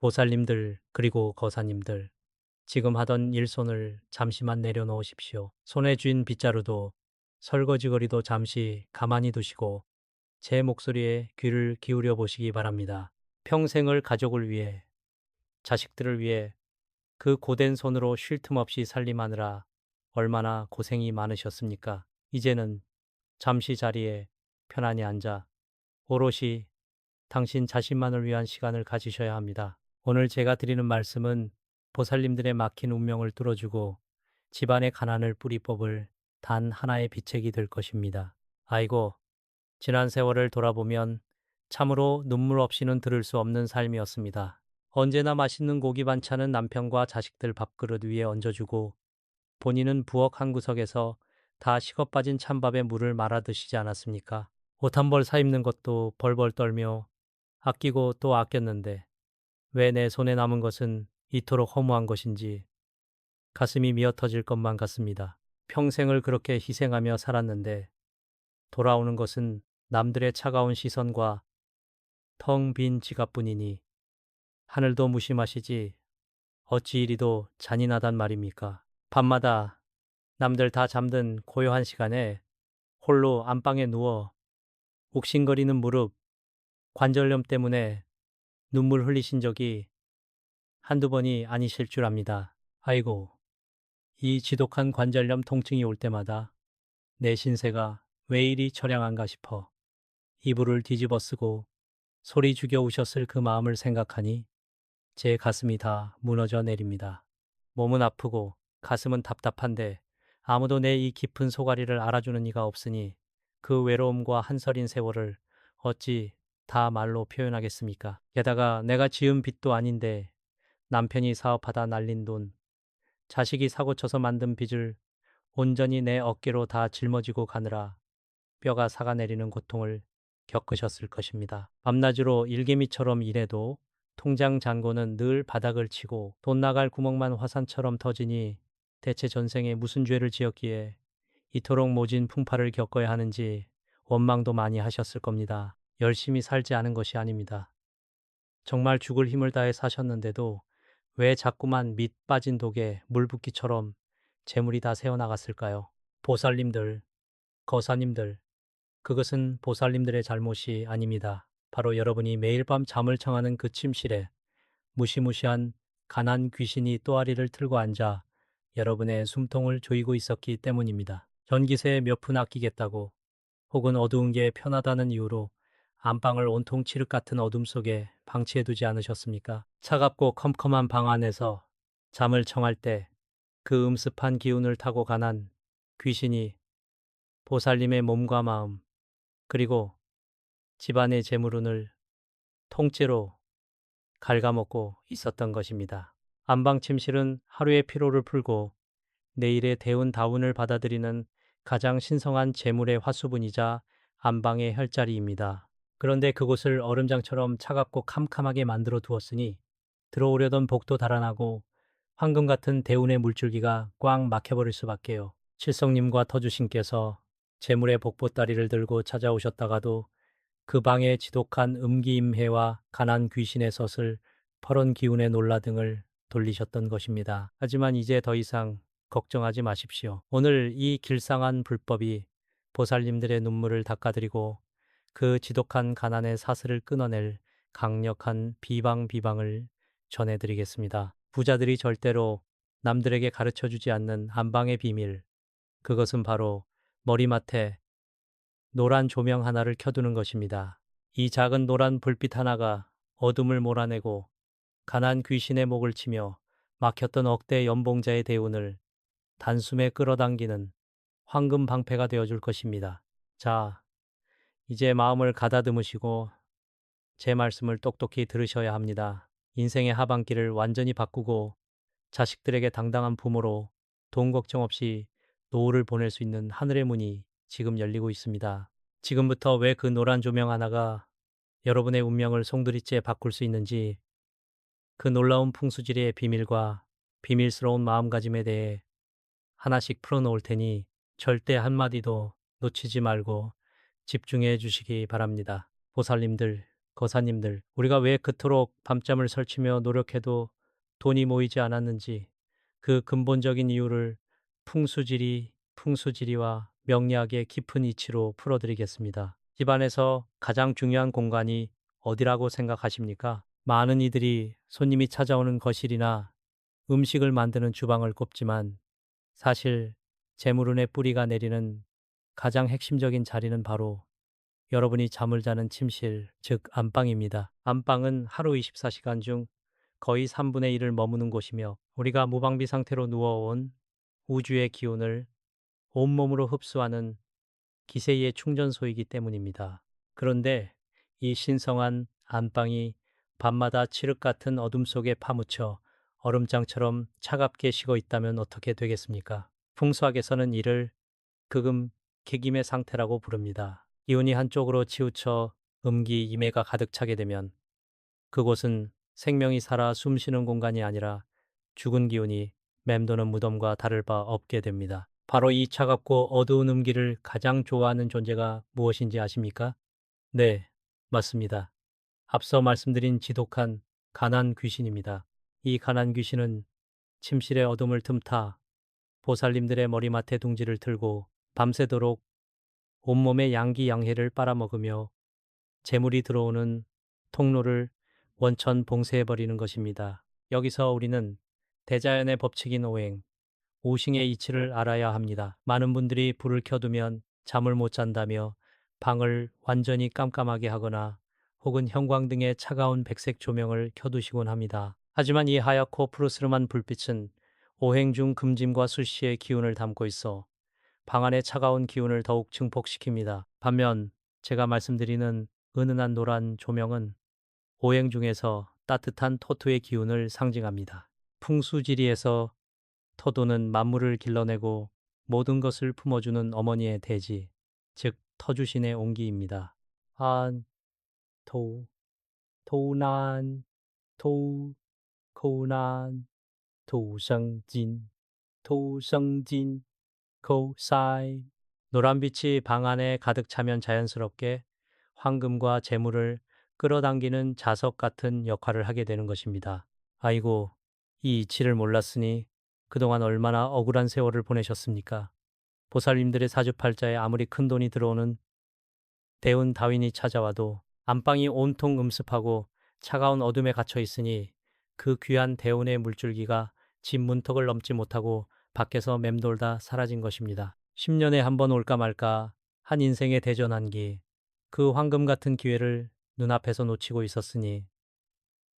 보살님들, 그리고 거사님들, 지금 하던 일손을 잠시만 내려놓으십시오. 손에 쥔 빗자루도 설거지거리도 잠시 가만히 두시고 제 목소리에 귀를 기울여 보시기 바랍니다. 평생을 가족을 위해, 자식들을 위해 그 고된 손으로 쉴 틈 없이 살림하느라 얼마나 고생이 많으셨습니까? 이제는 잠시 자리에 편안히 앉아 오롯이 당신 자신만을 위한 시간을 가지셔야 합니다. 오늘 제가 드리는 말씀은 보살님들의 막힌 운명을 뚫어주고 집안의 가난을 뿌리 뽑을 단 하나의 비책이 될 것입니다. 아이고, 지난 세월을 돌아보면 참으로 눈물 없이는 들을 수 없는 삶이었습니다. 언제나 맛있는 고기 반찬은 남편과 자식들 밥그릇 위에 얹어주고 본인은 부엌 한 구석에서 다 식어빠진 찬밥에 물을 말아 드시지 않았습니까? 옷 한 벌 사입는 것도 벌벌 떨며 아끼고 또 아꼈는데 왜 내 손에 남은 것은 이토록 허무한 것인지 가슴이 미어 터질 것만 같습니다. 평생을 그렇게 희생하며 살았는데 돌아오는 것은 남들의 차가운 시선과 텅 빈 지갑뿐이니 하늘도 무심하시지 어찌 이리도 잔인하단 말입니까? 밤마다 남들 다 잠든 고요한 시간에 홀로 안방에 누워 욱신거리는 무릎, 관절염 때문에 눈물 흘리신 적이 한두 번이 아니실 줄 압니다. 아이고, 이 지독한 관절염 통증이 올 때마다 내 신세가 왜 이리 처량한가 싶어 이불을 뒤집어 쓰고 소리 죽여 우셨을 그 마음을 생각하니 제 가슴이 다 무너져 내립니다. 몸은 아프고 가슴은 답답한데 아무도 내 이 깊은 소가리를 알아주는 이가 없으니 그 외로움과 한서린 세월을 어찌 다 말로 표현하겠습니까? 게다가 내가 지은 빚도 아닌데 남편이 사업하다 날린 돈, 자식이 사고쳐서 만든 빚을 온전히 내 어깨로 다 짊어지고 가느라 뼈가 삭아내리는 고통을 겪으셨을 것입니다. 밤낮으로 일개미처럼 일해도 통장 잔고는 늘 바닥을 치고 돈 나갈 구멍만 화산처럼 터지니 대체 전생에 무슨 죄를 지었기에 이토록 모진 풍파를 겪어야 하는지 원망도 많이 하셨을 겁니다. 열심히 살지 않은 것이 아닙니다. 정말 죽을 힘을 다해 사셨는데도 왜 자꾸만 밑 빠진 독에 물 붓기처럼 재물이 다 새어나갔을까요? 보살님들, 거사님들, 그것은 보살님들의 잘못이 아닙니다. 바로 여러분이 매일 밤 잠을 청하는 그 침실에 무시무시한 가난 귀신이 또아리를 틀고 앉아 여러분의 숨통을 조이고 있었기 때문입니다. 전기세 몇 푼 아끼겠다고 혹은 어두운 게 편하다는 이유로 안방을 온통 칠흑 같은 어둠 속에 방치해두지 않으셨습니까? 차갑고 컴컴한 방 안에서 잠을 청할 때 그 음습한 기운을 타고 가난 귀신이 보살님의 몸과 마음 그리고 집안의 재물운을 통째로 갉아먹고 있었던 것입니다. 안방 침실은 하루의 피로를 풀고 내일의 대운 다운을 받아들이는 가장 신성한 재물의 화수분이자 안방의 혈자리입니다. 그런데 그곳을 얼음장처럼 차갑고 캄캄하게 만들어 두었으니 들어오려던 복도 달아나고 황금 같은 대운의 물줄기가 꽉 막혀버릴 수밖에요. 칠성님과 터주신께서 재물의 복보다리를 들고 찾아오셨다가도 그 방에 지독한 음기임해와 가난 귀신의 섯을 퍼런 기운의 놀라등을 돌리셨던 것입니다. 하지만 이제 더 이상 걱정하지 마십시오. 오늘 이 길상한 불법이 보살님들의 눈물을 닦아드리고 그 지독한 가난의 사슬을 끊어낼 강력한 비방을 전해드리겠습니다. 부자들이 절대로 남들에게 가르쳐주지 않는 한방의 비밀, 그것은 바로 머리맡에 노란 조명 하나를 켜두는 것입니다. 이 작은 노란 불빛 하나가 어둠을 몰아내고 가난 귀신의 목을 치며 막혔던 억대 연봉자의 대운을 단숨에 끌어당기는 황금 방패가 되어줄 것입니다. 자, 이제 마음을 가다듬으시고 제 말씀을 똑똑히 들으셔야 합니다. 인생의 하반기를 완전히 바꾸고 자식들에게 당당한 부모로 돈 걱정 없이 노후를 보낼 수 있는 하늘의 문이 지금 열리고 있습니다. 지금부터 왜 그 노란 조명 하나가 여러분의 운명을 송두리째 바꿀 수 있는지 그 놀라운 풍수지리의 비밀과 비밀스러운 마음가짐에 대해 하나씩 풀어놓을 테니 절대 한마디도 놓치지 말고 집중해 주시기 바랍니다. 보살님들, 거사님들, 우리가 왜 그토록 밤잠을 설치며 노력해도 돈이 모이지 않았는지 그 근본적인 이유를 풍수지리와 명리학의 깊은 이치로 풀어드리겠습니다. 집안에서 가장 중요한 공간이 어디라고 생각하십니까? 많은 이들이 손님이 찾아오는 거실이나 음식을 만드는 주방을 꼽지만 사실 재물운의 뿌리가 내리는 가장 핵심적인 자리는 바로 여러분이 잠을 자는 침실, 즉 안방입니다. 안방은 하루 24시간 중 거의 3분의 1을 머무는 곳이며 우리가 무방비 상태로 누워온 우주의 기운을 온몸으로 흡수하는 기세의 충전소이기 때문입니다. 그런데 이 신성한 안방이 밤마다 칠흑 같은 어둠 속에 파묻혀 얼음장처럼 차갑게 식어 있다면 어떻게 되겠습니까? 풍수학에서는 이를 극음 객임의 상태라고 부릅니다. 기운이 한쪽으로 치우쳐 음기 임해가 가득 차게 되면 그곳은 생명이 살아 숨쉬는 공간이 아니라 죽은 기운이 맴도는 무덤과 다를 바 없게 됩니다. 바로 이 차갑고 어두운 음기를 가장 좋아하는 존재가 무엇인지 아십니까? 네, 맞습니다. 앞서 말씀드린 지독한 가난 귀신입니다. 이 가난 귀신은 침실의 어둠을 틈타 보살님들의 머리맡에 둥지를 틀고 밤새도록 온몸의 양기양해를 빨아먹으며 재물이 들어오는 통로를 원천 봉쇄해버리는 것입니다. 여기서 우리는 대자연의 법칙인 오행, 오싱의 이치를 알아야 합니다. 많은 분들이 불을 켜두면 잠을 못 잔다며 방을 완전히 깜깜하게 하거나 혹은 형광등의 차가운 백색 조명을 켜두시곤 합니다. 하지만 이 하얗고 푸르스름한 불빛은 오행 중 금짐과 수시의 기운을 담고 있어 방 안의 차가운 기운을 더욱 증폭시킵니다. 반면 제가 말씀드리는 은은한 노란 조명은 오행 중에서 따뜻한 토토의 기운을 상징합니다. 풍수지리에서 토도는 만물을 길러내고 모든 것을 품어주는 어머니의 대지, 즉 터주신의 온기입니다. 한, 토, 토난, 토, 코난, 토성진, 토성진, 코사이. 노란빛이 방 안에 가득 차면 자연스럽게 황금과 재물을 끌어당기는 자석 같은 역할을 하게 되는 것입니다. 아이고, 이 이치를 몰랐으니 그동안 얼마나 억울한 세월을 보내셨습니까? 보살님들의 사주팔자에 아무리 큰 돈이 들어오는 대운 다윈이 찾아와도 안방이 온통 음습하고 차가운 어둠에 갇혀 있으니 그 귀한 대운의 물줄기가 집 문턱을 넘지 못하고 밖에서 맴돌다 사라진 것입니다. 10년에 한 번 올까 말까 한 인생의 대전환기, 그 황금 같은 기회를 눈앞에서 놓치고 있었으니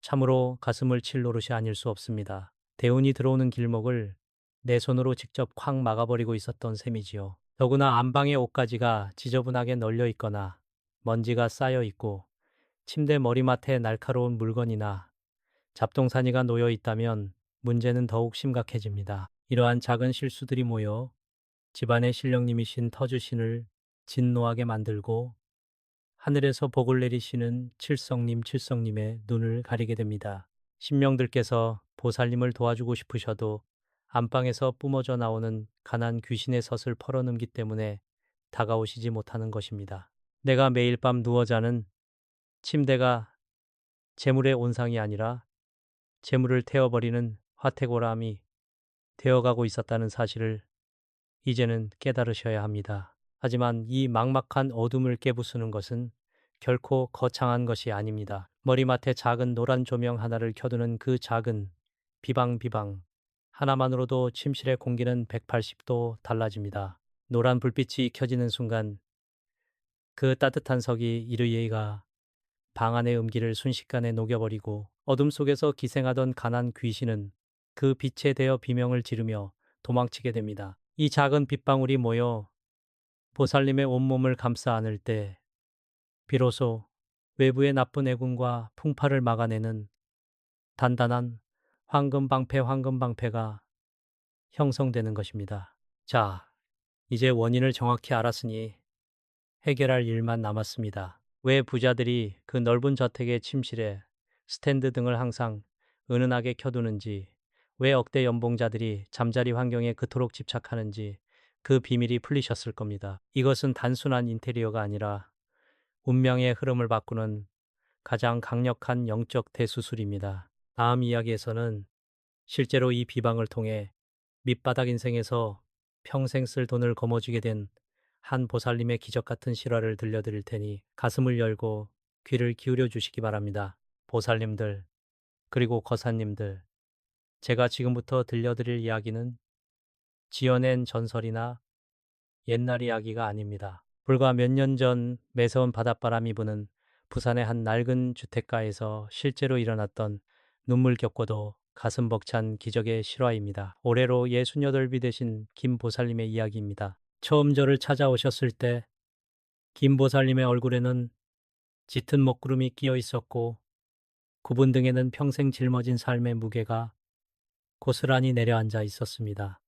참으로 가슴을 칠 노릇이 아닐 수 없습니다. 대운이 들어오는 길목을 내 손으로 직접 콱 막아버리고 있었던 셈이지요. 더구나 안방의 옷가지가 지저분하게 널려 있거나 먼지가 쌓여 있고 침대 머리맡에 날카로운 물건이나 잡동사니가 놓여 있다면 문제는 더욱 심각해집니다. 이러한 작은 실수들이 모여 집안의 신령님이신 터주신을 진노하게 만들고 하늘에서 복을 내리시는 칠성님의 눈을 가리게 됩니다. 신명들께서 보살님을 도와주고 싶으셔도 안방에서 뿜어져 나오는 가난 귀신의 덫을 펄어넘기 때문에 다가오시지 못하는 것입니다. 내가 매일 밤 누워 자는 침대가 재물의 온상이 아니라 재물을 태워버리는 화태고람이 되어가고 있었다는 사실을 이제는 깨달으셔야 합니다. 하지만 이 막막한 어둠을 깨부수는 것은 결코 거창한 것이 아닙니다. 머리맡에 작은 노란 조명 하나를 켜두는 그 작은 비방비방 하나만으로도 침실의 공기는 180도 달라집니다. 노란 불빛이 켜지는 순간 그 따뜻한 석이 이르예가 방 안의 음기를 순식간에 녹여버리고 어둠 속에서 기생하던 가난 귀신은 그 빛에 대어 비명을 지르며 도망치게 됩니다. 이 작은 빗방울이 모여 보살님의 온몸을 감싸 안을 때 비로소 외부의 나쁜 애군과 풍파를 막아내는 단단한 황금방패가 형성되는 것입니다. 자, 이제 원인을 정확히 알았으니 해결할 일만 남았습니다. 왜 부자들이 그 넓은 저택의 침실에 스탠드 등을 항상 은은하게 켜두는지, 왜 억대 연봉자들이 잠자리 환경에 그토록 집착하는지 그 비밀이 풀리셨을 겁니다. 이것은 단순한 인테리어가 아니라 운명의 흐름을 바꾸는 가장 강력한 영적 대수술입니다. 다음 이야기에서는 실제로 이 비방을 통해 밑바닥 인생에서 평생 쓸 돈을 거머쥐게 된 한 보살님의 기적 같은 실화를 들려드릴 테니 가슴을 열고 귀를 기울여 주시기 바랍니다. 보살님들, 그리고 거사님들, 제가 지금부터 들려드릴 이야기는 지어낸 전설이나 옛날 이야기가 아닙니다. 불과 몇 년 전 매서운 바닷바람이 부는 부산의 한 낡은 주택가에서 실제로 일어났던 눈물 겪고도 가슴 벅찬 기적의 실화입니다. 올해로 68이 되신 김 보살님의 이야기입니다. 처음 저를 찾아오셨을 때 김 보살님의 얼굴에는 짙은 먹구름이 끼어 있었고 그분 등에는 평생 짊어진 삶의 무게가 고스란히 내려앉아 있었습니다.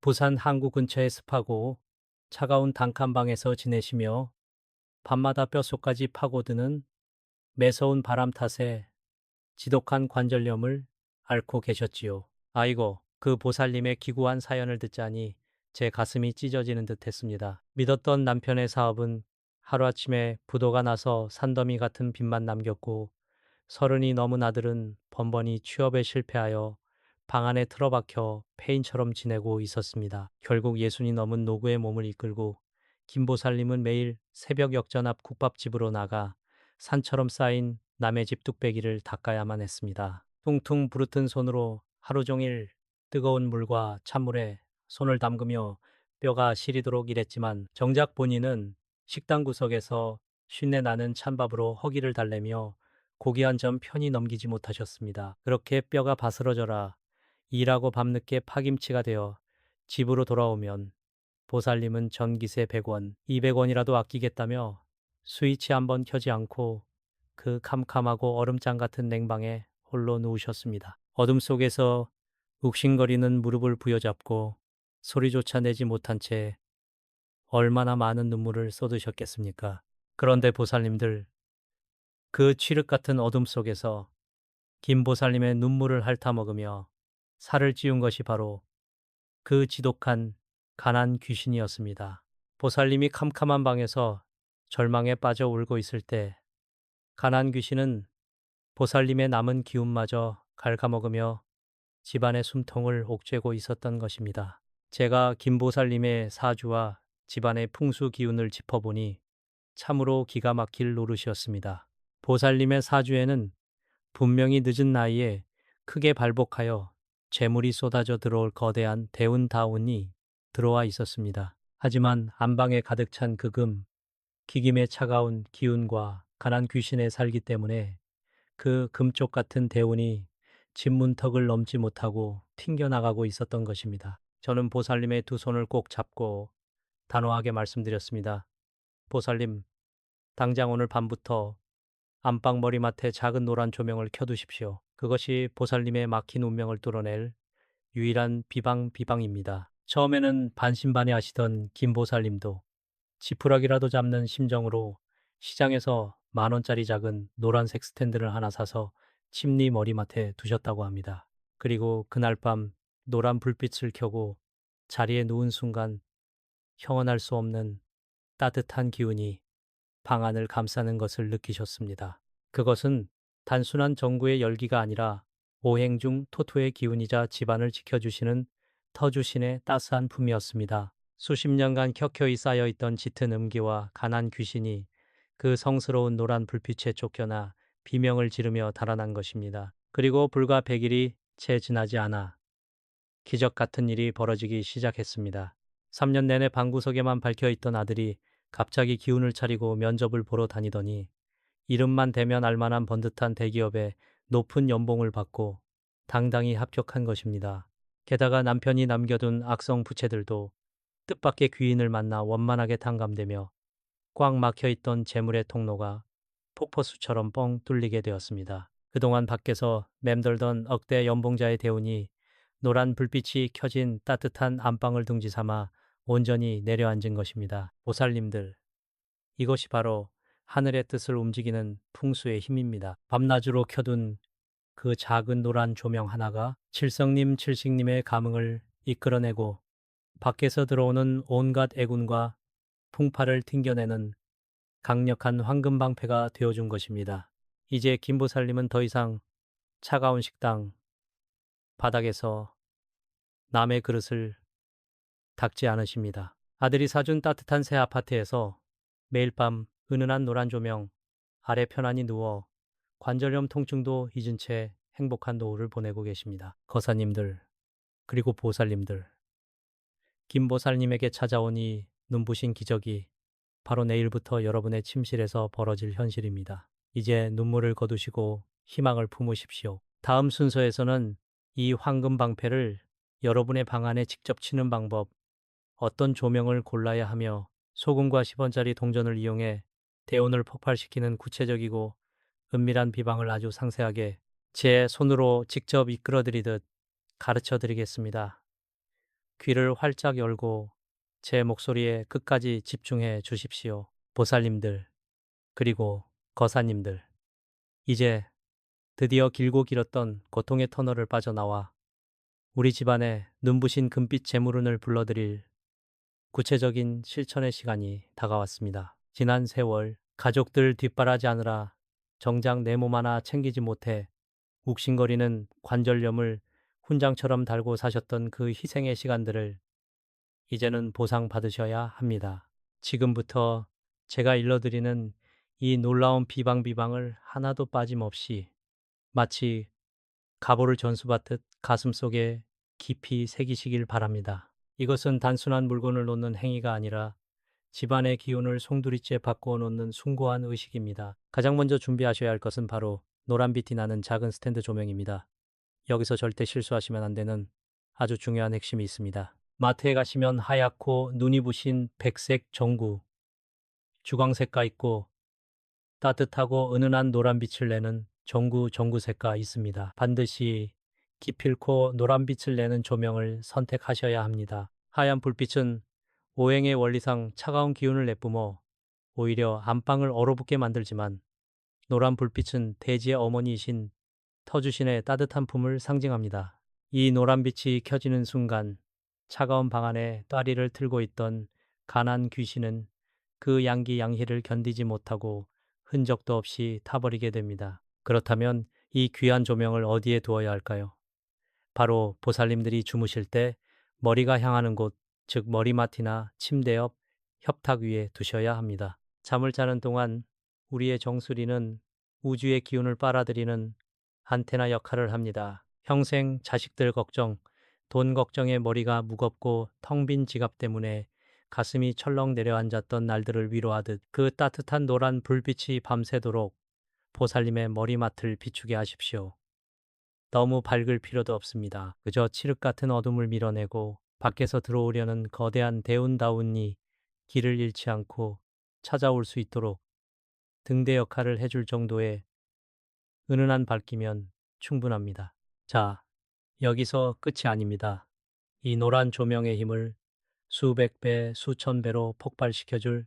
부산 항구 근처의 습하고 차가운 단칸방에서 지내시며 밤마다 뼛속까지 파고드는 매서운 바람 탓에 지독한 관절염을 앓고 계셨지요. 아이고, 그 보살님의 기구한 사연을 듣자니 제 가슴이 찢어지는 듯 했습니다. 믿었던 남편의 사업은 하루아침에 부도가 나서 산더미 같은 빚만 남겼고 30이 넘은 아들은 번번이 취업에 실패하여 방 안에 틀어박혀 폐인처럼 지내고 있었습니다. 결국 60이 넘은 노구의 몸을 이끌고 김보살님은 매일 새벽 역전 앞 국밥집으로 나가 산처럼 쌓인 남의 집 뚝배기를 닦아야만 했습니다. 퉁퉁 부르튼 손으로 하루 종일 뜨거운 물과 찬물에 손을 담그며 뼈가 시리도록 일했지만 정작 본인은 식당 구석에서 쉰내 나는 찬밥으로 허기를 달래며 고기 한 점 편히 넘기지 못하셨습니다. 그렇게 뼈가 바스러져라 일하고 밤늦게 파김치가 되어 집으로 돌아오면 보살님은 전기세 100원, 200원이라도 아끼겠다며 스위치 한번 켜지 않고 그 캄캄하고 얼음장 같은 냉방에 홀로 누우셨습니다. 어둠 속에서 욱신거리는 무릎을 부여잡고 소리조차 내지 못한 채 얼마나 많은 눈물을 쏟으셨겠습니까? 그런데 보살님들, 그 취륵 같은 어둠 속에서 김 보살님의 눈물을 핥아먹으며 살을 찌운 것이 바로 그 지독한 가난 귀신이었습니다. 보살님이 캄캄한 방에서 절망에 빠져 울고 있을 때 가난 귀신은 보살님의 남은 기운마저 갉아먹으며 집안의 숨통을 옥죄고 있었던 것입니다. 제가 김보살님의 사주와 집안의 풍수 기운을 짚어보니 참으로 기가 막힐 노릇이었습니다. 보살님의 사주에는 분명히 늦은 나이에 크게 발복하여 재물이 쏟아져 들어올 거대한 대운다운이 들어와 있었습니다. 하지만 안방에 가득 찬 그 기김의 차가운 기운과 가난 귀신의 살기 때문에 그 금쪽 같은 대운이 집 문턱을 넘지 못하고 튕겨나가고 있었던 것입니다. 저는 보살님의 두 손을 꼭 잡고 단호하게 말씀드렸습니다. 보살님, 당장 오늘 밤부터 안방 머리맡에 작은 노란 조명을 켜두십시오. 그것이 보살님의 막힌 운명을 뚫어낼 유일한 비방입니다. 처음에는 반신반의하시던 김 보살님도 지푸라기라도 잡는 심정으로 시장에서 10,000원짜리 작은 노란색 스탠드를 하나 사서 침리 머리맡에 두셨다고 합니다. 그리고 그날 밤 노란 불빛을 켜고 자리에 누운 순간 형언할 수 없는 따뜻한 기운이 방 안을 감싸는 것을 느끼셨습니다. 그것은 단순한 정구의 열기가 아니라 오행 중 토토의 기운이자 집안을 지켜주시는 터주신의 따스한 품이었습니다. 수십 년간 켜켜이 쌓여있던 짙은 음기와 가난 귀신이 그 성스러운 노란 불빛에 쫓겨나 비명을 지르며 달아난 것입니다. 그리고 불과 100일이 채 지나지 않아 기적 같은 일이 벌어지기 시작했습니다. 3년 내내 방구석에만 밝혀있던 아들이 갑자기 기운을 차리고 면접을 보러 다니더니 이름만 대면 알만한 번듯한 대기업에 높은 연봉을 받고 당당히 합격한 것입니다. 게다가 남편이 남겨둔 악성 부채들도 뜻밖의 귀인을 만나 원만하게 탕감되며 꽉 막혀있던 재물의 통로가 폭포수처럼 뻥 뚫리게 되었습니다. 그동안 밖에서 맴돌던 억대 연봉자의 대운이 노란 불빛이 켜진 따뜻한 안방을 둥지 삼아 온전히 내려앉은 것입니다. 보살님들, 이것이 바로 하늘의 뜻을 움직이는 풍수의 힘입니다. 밤낮으로 켜둔 그 작은 노란 조명 하나가 칠성님, 칠식님의 감흥을 이끌어내고 밖에서 들어오는 온갖 애군과 풍파를 튕겨내는 강력한 황금방패가 되어준 것입니다. 이제 김보살님은 더 이상 차가운 식당 바닥에서 남의 그릇을 닦지 않으십니다. 아들이 사준 따뜻한 새 아파트에서 매일 밤 은은한 노란 조명 아래 편안히 누워 관절염 통증도 잊은 채 행복한 노후를 보내고 계십니다. 거사님들, 그리고 보살님들, 김보살님에게 찾아온 이 눈부신 기적이 바로 내일부터 여러분의 침실에서 벌어질 현실입니다. 이제 눈물을 거두시고 희망을 품으십시오. 다음 순서에서는 이 황금 방패를 여러분의 방 안에 직접 치는 방법, 어떤 조명을 골라야 하며 소금과 10원짜리 동전을 이용해 대운을 폭발시키는 구체적이고 은밀한 비방을 아주 상세하게 제 손으로 직접 이끌어드리듯 가르쳐 드리겠습니다. 귀를 활짝 열고 제 목소리에 끝까지 집중해 주십시오. 보살님들, 그리고 거사님들, 이제 드디어 길고 길었던 고통의 터널을 빠져나와 우리 집안에 눈부신 금빛 재물운을 불러드릴 구체적인 실천의 시간이 다가왔습니다. 지난 세월 가족들 뒷바라지 하느라 정작 내 몸 하나 챙기지 못해 욱신거리는 관절염을 훈장처럼 달고 사셨던 그 희생의 시간들을 이제는 보상받으셔야 합니다. 지금부터 제가 일러드리는 이 놀라운 비방을 하나도 빠짐없이 마치 가보를 전수받듯 가슴속에 깊이 새기시길 바랍니다. 이것은 단순한 물건을 놓는 행위가 아니라 집안의 기운을 송두리째 바꾸어 놓는 숭고한 의식입니다. 가장 먼저 준비하셔야 할 것은 바로 노란빛이 나는 작은 스탠드 조명입니다. 여기서 절대 실수하시면 안 되는 아주 중요한 핵심이 있습니다. 마트에 가시면 하얗고 눈이 부신 백색 전구, 주광색과 있고 따뜻하고 은은한 노란빛을 내는 전구색과 있습니다. 반드시 기필코 노란빛을 내는 조명을 선택하셔야 합니다. 하얀 불빛은 오행의 원리상 차가운 기운을 내뿜어 오히려 안방을 얼어붙게 만들지만 노란 불빛은 대지의 어머니이신 터주신의 따뜻한 품을 상징합니다. 이 노란빛이 켜지는 순간 차가운 방 안에 따리를 틀고 있던 가난 귀신은 그 양기양희를 견디지 못하고 흔적도 없이 타버리게 됩니다. 그렇다면 이 귀한 조명을 어디에 두어야 할까요? 바로 보살님들이 주무실 때 머리가 향하는 곳, 즉 머리맡이나 침대 옆 협탁 위에 두셔야 합니다. 잠을 자는 동안 우리의 정수리는 우주의 기운을 빨아들이는 안테나 역할을 합니다. 평생 자식들 걱정, 돈 걱정에 머리가 무겁고 텅 빈 지갑 때문에 가슴이 철렁 내려앉았던 날들을 위로하듯 그 따뜻한 노란 불빛이 밤새도록 보살님의 머리맡을 비추게 하십시오. 너무 밝을 필요도 없습니다. 그저 칠흑 같은 어둠을 밀어내고 밖에서 들어오려는 거대한 대운다운이 길을 잃지 않고 찾아올 수 있도록 등대 역할을 해줄 정도의 은은한 밝기면 충분합니다. 자, 여기서 끝이 아닙니다. 이 노란 조명의 힘을 수백 배, 수천 배로 폭발시켜줄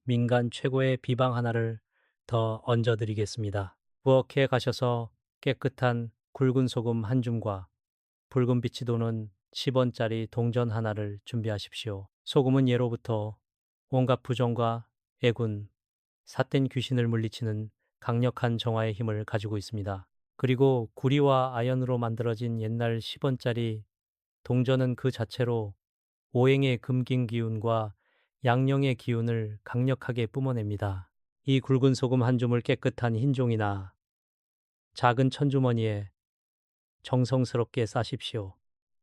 민간 최고의 비방 하나를 더 얹어드리겠습니다. 부엌에 가셔서 깨끗한 굵은 소금 한 줌과 붉은 빛이 도는 10원짜리 동전 하나를 준비하십시오. 소금은 예로부터 온갖 부정과 애군, 삿된 귀신을 물리치는 강력한 정화의 힘을 가지고 있습니다. 그리고 구리와 아연으로 만들어진 옛날 10원짜리 동전은 그 자체로 오행의 금긴 기운과 양령의 기운을 강력하게 뿜어냅니다. 이 굵은 소금 한 줌을 깨끗한 흰 종이나 작은 천주머니에 정성스럽게 싸십시오.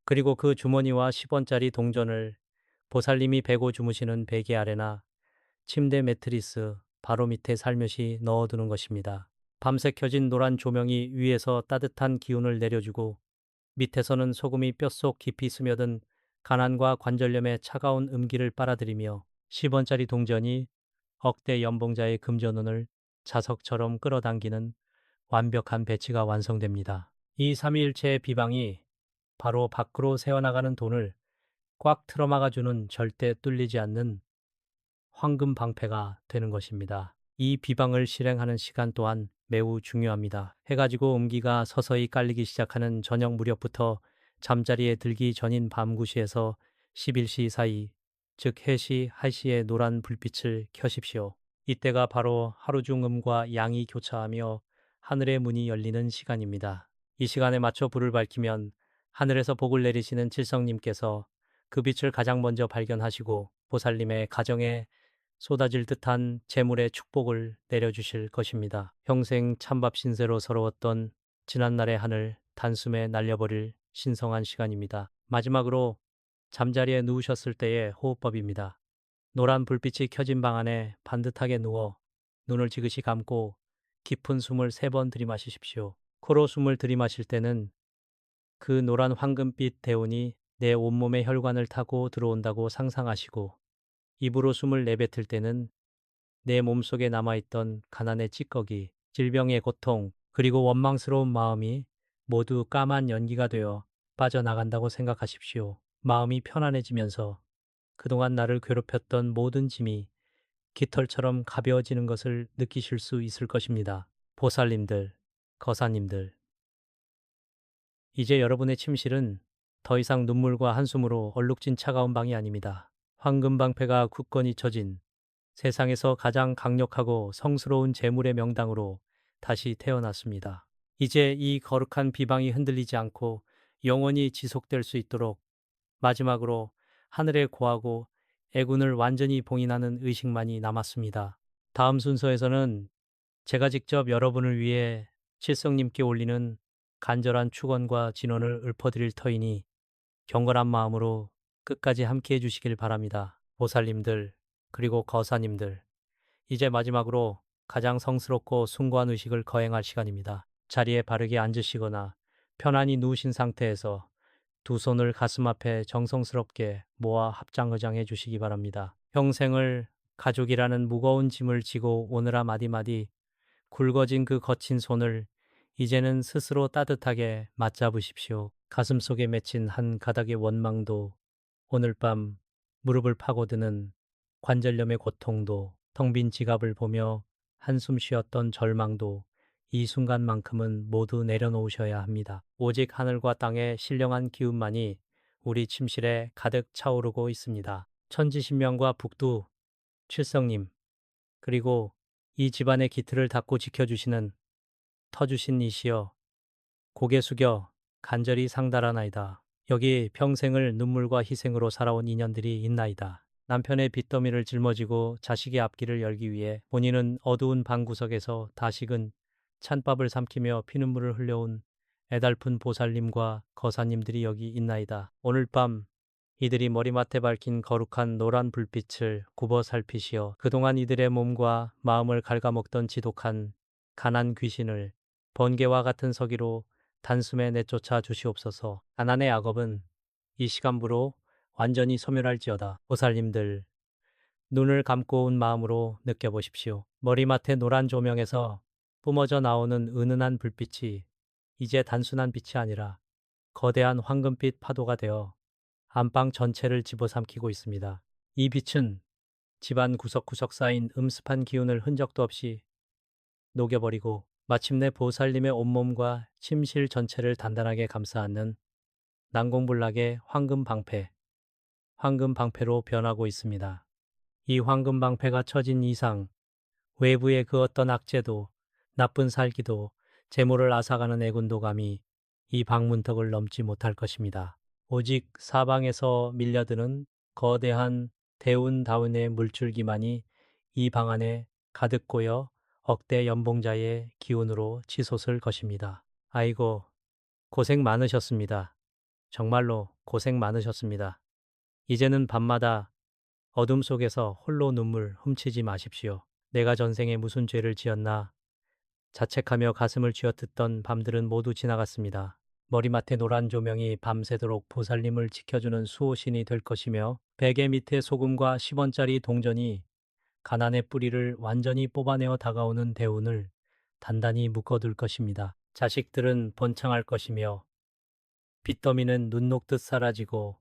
그리고 그 주머니와 10원짜리 동전을 보살님이 베고 주무시는 베개 아래나 침대 매트리스 바로 밑에 살며시 넣어두는 것입니다. 밤새 켜진 노란 조명이 위에서 따뜻한 기운을 내려주고 밑에서는 소금이 뼛속 깊이 스며든 가난과 관절염의 차가운 음기를 빨아들이며 10원짜리 동전이 억대 연봉자의 금전운을 자석처럼 끌어당기는 완벽한 배치가 완성됩니다. 이 삼위일체의 비방이 바로 밖으로 새어나가는 돈을 꽉 틀어막아주는 절대 뚫리지 않는 황금 방패가 되는 것입니다. 이 비방을 실행하는 시간 또한 매우 중요합니다. 해가 지고 음기가 서서히 깔리기 시작하는 저녁 무렵부터 잠자리에 들기 전인 밤 9시에서 11시 사이, 즉 해시 1시에 노란 불빛을 켜십시오. 이때가 바로 하루 중 음과 양이 교차하며 하늘의 문이 열리는 시간입니다. 이 시간에 맞춰 불을 밝히면 하늘에서 복을 내리시는 칠성님께서 그 빛을 가장 먼저 발견하시고 보살님의 가정에 쏟아질 듯한 재물의 축복을 내려주실 것입니다. 평생 찬밥 신세로 서러웠던 지난날의 하늘 단숨에 날려버릴 신성한 시간입니다. 마지막으로 잠자리에 누우셨을 때의 호흡법입니다. 노란 불빛이 켜진 방 안에 반듯하게 누워 눈을 지그시 감고 깊은 숨을 3번 들이마시십시오. 코로 숨을 들이마실 때는 그 노란 황금빛 대운이 내 온몸의 혈관을 타고 들어온다고 상상하시고, 입으로 숨을 내뱉을 때는 내 몸속에 남아있던 가난의 찌꺼기, 질병의 고통, 그리고 원망스러운 마음이 모두 까만 연기가 되어 빠져나간다고 생각하십시오. 마음이 편안해지면서 그동안 나를 괴롭혔던 모든 짐이 깃털처럼 가벼워지는 것을 느끼실 수 있을 것입니다. 보살님들, 거사님들, 이제 여러분의 침실은 더 이상 눈물과 한숨으로 얼룩진 차가운 방이 아닙니다. 황금방패가 굳건히 쳐진 세상에서 가장 강력하고 성스러운 재물의 명당으로 다시 태어났습니다. 이제 이 거룩한 비방이 흔들리지 않고 영원히 지속될 수 있도록 마지막으로 하늘에 고하고 애군을 완전히 봉인하는 의식만이 남았습니다. 다음 순서에서는 제가 직접 여러분을 위해 칠성님께 올리는 간절한 축원과 진원을 읊어드릴 터이니 경건한 마음으로 끝까지 함께 해주시길 바랍니다. 보살님들, 그리고 거사님들, 이제 마지막으로 가장 성스럽고 숭고한 의식을 거행할 시간입니다. 자리에 바르게 앉으시거나 편안히 누우신 상태에서 두 손을 가슴 앞에 정성스럽게 모아 합장의장해 주시기 바랍니다. 평생을 가족이라는 무거운 짐을 지고 오느라 마디마디 굵어진 그 거친 손을 이제는 스스로 따뜻하게 맞잡으십시오. 가슴속에 맺힌 한 가닥의 원망도, 오늘 밤 무릎을 파고드는 관절염의 고통도, 텅 빈 지갑을 보며 한숨 쉬었던 절망도 이 순간만큼은 모두 내려놓으셔야 합니다. 오직 하늘과 땅의 신령한 기운만이 우리 침실에 가득 차오르고 있습니다. 천지신명과 북두, 칠성님, 그리고 이 집안의 기틀을 닫고 지켜주시는 터주신 이시여, 고개 숙여 간절히 상달하나이다. 여기 평생을 눈물과 희생으로 살아온 인연들이 있나이다. 남편의 빚더미를 짊어지고 자식의 앞길을 열기 위해 본인은 어두운 방구석에서 다시금 찬밥을 삼키며 피눈물을 흘려온 애달픈 보살님과 거사님들이 여기 있나이다. 오늘 밤 이들이 머리맡에 밝힌 거룩한 노란 불빛을 굽어 살피시어 그동안 이들의 몸과 마음을 갉아먹던 지독한 가난 귀신을 번개와 같은 서기로 단숨에 내쫓아 주시옵소서. 가난의 악업은 이 시간부로 완전히 소멸할지어다. 보살님들, 눈을 감고 온 마음으로 느껴보십시오. 머리맡의 노란 조명에서 뿜어져 나오는 은은한 불빛이 이제 단순한 빛이 아니라 거대한 황금빛 파도가 되어 안방 전체를 집어삼키고 있습니다. 이 빛은 집안 구석구석 쌓인 음습한 기운을 흔적도 없이 녹여버리고 마침내 보살님의 온몸과 침실 전체를 단단하게 감싸 안는 난공불락의 황금방패로 변하고 있습니다. 이 황금방패가 쳐진 이상 외부의 그 어떤 악재도 나쁜 살기도 재물을 앗아가는 애군도 감히 이 방문턱을 넘지 못할 것입니다. 오직 사방에서 밀려드는 거대한 대운다운의 물줄기만이 이 방 안에 가득 고여 억대 연봉자의 기운으로 치솟을 것입니다. 아이고, 고생 많으셨습니다. 정말로 고생 많으셨습니다. 이제는 밤마다 어둠 속에서 홀로 눈물 훔치지 마십시오. 내가 전생에 무슨 죄를 지었나 자책하며 가슴을 쥐어뜯던 밤들은 모두 지나갔습니다. 머리맡에 노란 조명이 밤새도록 보살님을 지켜주는 수호신이 될 것이며 베개 밑에 소금과 10원짜리 동전이 가난의 뿌리를 완전히 뽑아내어 다가오는 대운을 단단히 묶어둘 것입니다. 자식들은 번창할 것이며 빚더미는 눈 녹듯 사라지고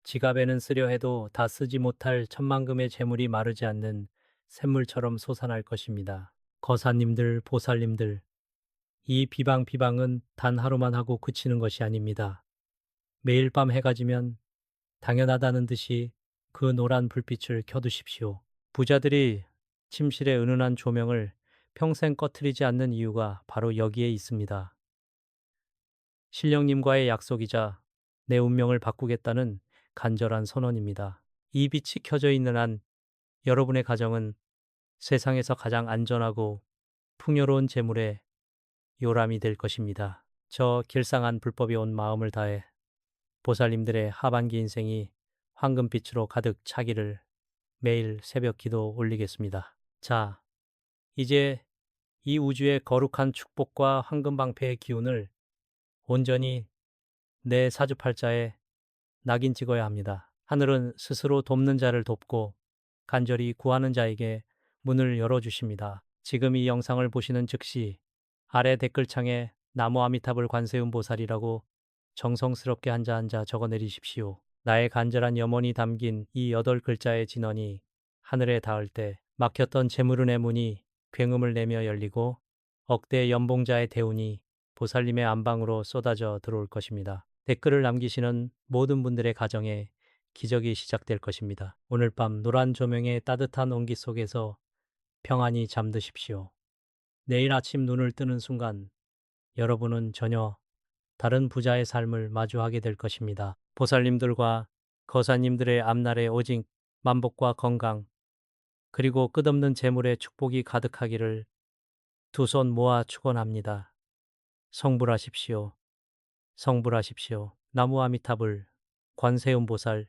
지갑에는 쓰려 해도 다 쓰지 못할 천만금의 재물이 마르지 않는 샘물처럼 솟아날 것입니다. 거사님들, 보살님들, 이 비방은 단 하루만 하고 그치는 것이 아닙니다. 매일 밤 해가 지면 당연하다는 듯이 그 노란 불빛을 켜두십시오. 부자들이 침실의 은은한 조명을 평생 꺼트리지 않는 이유가 바로 여기에 있습니다. 신령님과의 약속이자 내 운명을 바꾸겠다는 간절한 선언입니다. 이 빛이 켜져 있는 한 여러분의 가정은 세상에서 가장 안전하고 풍요로운 재물의 요람이 될 것입니다. 저 길상한 불법이 온 마음을 다해 보살님들의 하반기 인생이 황금빛으로 가득 차기를 매일 새벽 기도 올리겠습니다. 자, 이제 이 우주의 거룩한 축복과 황금방패의 기운을 온전히 내 사주팔자에 낙인 찍어야 합니다. 하늘은 스스로 돕는 자를 돕고 간절히 구하는 자에게 문을 열어주십니다. 지금 이 영상을 보시는 즉시 아래 댓글창에 나무 아미타불 관세음 보살이라고 정성스럽게 한자 한자 적어 내리십시오. 나의 간절한 염원이 담긴 이 8글자의 진언이 하늘에 닿을 때 막혔던 재물운의 문이 굉음을 내며 열리고 억대 연봉자의 대운이 보살님의 안방으로 쏟아져 들어올 것입니다. 댓글을 남기시는 모든 분들의 가정에 기적이 시작될 것입니다. 오늘 밤 노란 조명의 따뜻한 온기 속에서 평안히 잠드십시오. 내일 아침 눈을 뜨는 순간 여러분은 전혀 다른 부자의 삶을 마주하게 될 것입니다. 보살님들과 거사님들의 앞날에 오직 만복과 건강 그리고 끝없는 재물의 축복이 가득하기를 두 손 모아 축원합니다. 성불하십시오. 성불하십시오. 나무 아미타불 관세음보살